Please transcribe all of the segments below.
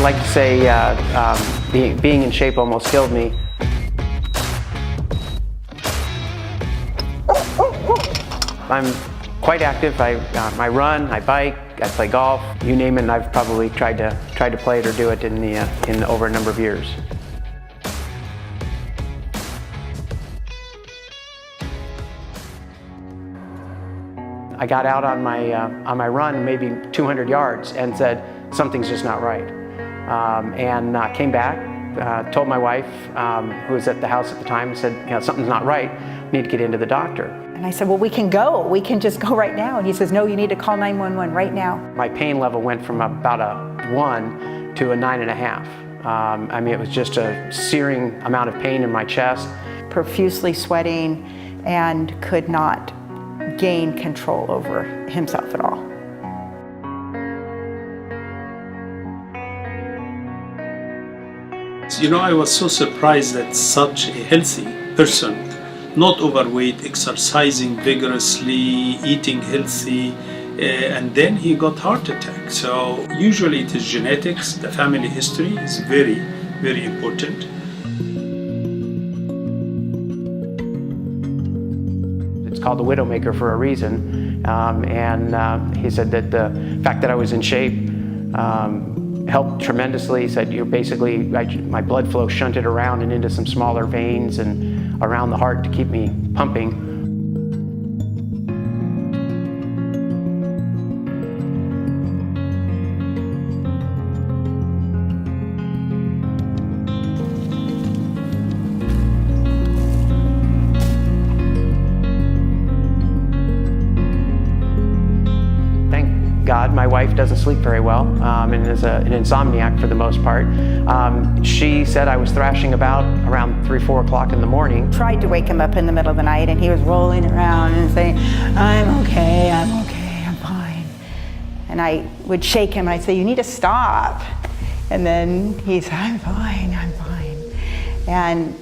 like to say being in shape almost killed me. I'm quite active. I run, I bike, I play golf, you name it, and I've probably tried to play it or do it in over a number of years. I got out on my run, maybe 200 yards, and said something's just not right, and came back, told my wife, who was at the house at the time, and said, you know, something's not right. We need to get into the doctor. And I said, well, we can go. We can just go right now. And he says, no, you need to call 911 right now. My pain level went from about a 1 to a 9.5. I mean, it was just a searing amount of pain in my chest. Profusely sweating and could not gain control over himself at all. You know, I was so surprised that such a healthy person, not overweight, exercising vigorously, eating healthy, and then he got heart attack. So usually it is genetics. The family history is very, very important. It's called the Widowmaker for a reason, and he said that the fact that I was in shape helped tremendously. He said, you're basically, my blood flow shunted around and into some smaller veins and around the heart to keep me pumping. God, my wife doesn't sleep very well and is an insomniac for the most part. She said I was thrashing about around 3, 4 o'clock in the morning. Tried to wake him up in the middle of the night and he was rolling around and saying, I'm okay, I'm fine. And I would shake him and I'd say, you need to stop. And then he's, I'm fine. And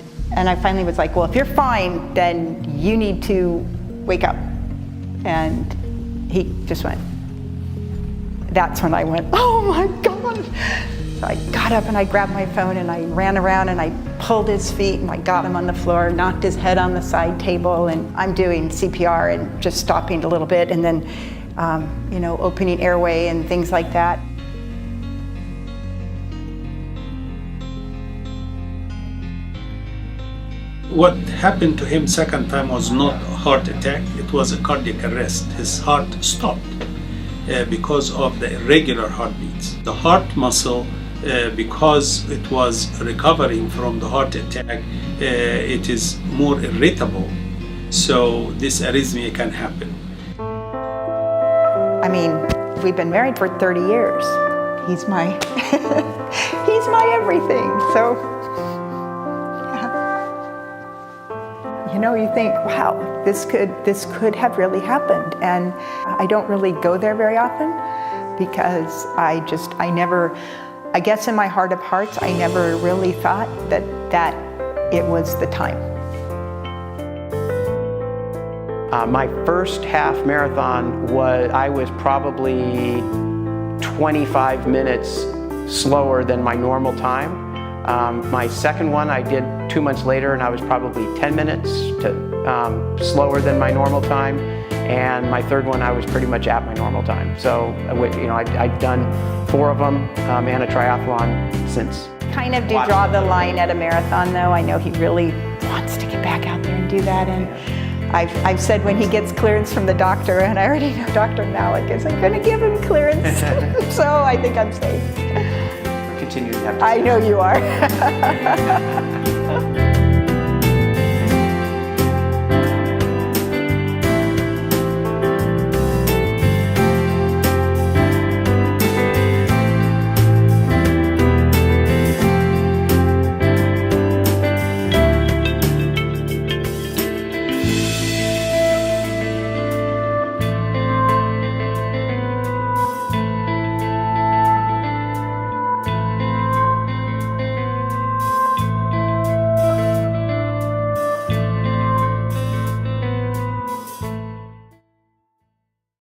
I finally was like, well, if you're fine, then you need to wake up. And he just went. That's when I went, oh my God. So I got up and I grabbed my phone and I ran around and I pulled his feet and I got him on the floor, knocked his head on the side table, and I'm doing CPR and just stopping a little bit and then, you know, opening airway and things like that. What happened to him second time was not a heart attack, it was a cardiac arrest. His heart stopped. Because of the irregular heartbeats. The heart muscle, because it was recovering from the heart attack, it is more irritable. So this arrhythmia can happen. I mean, we've been married for 30 years. He's my, he's my everything. So, yeah. You know, you think, wow, this could have really happened. And I don't really go there very often because I guess in my heart of hearts, I never really thought that it was the time. My first half marathon I was probably 25 minutes slower than my normal time. My second one I did 2 months later, and I was probably 10 minutes slower than my normal time. And my third one, I was pretty much at my normal time. So, you know, I'd done 4 of them and a triathlon since. Kind of do draw the line at a marathon, though. I know he really wants to get back out there and do that. And I've said when he gets clearance from the doctor, and I already know Dr. Malik isn't going to give him clearance, so I think I'm safe. Continue to have to I know you are.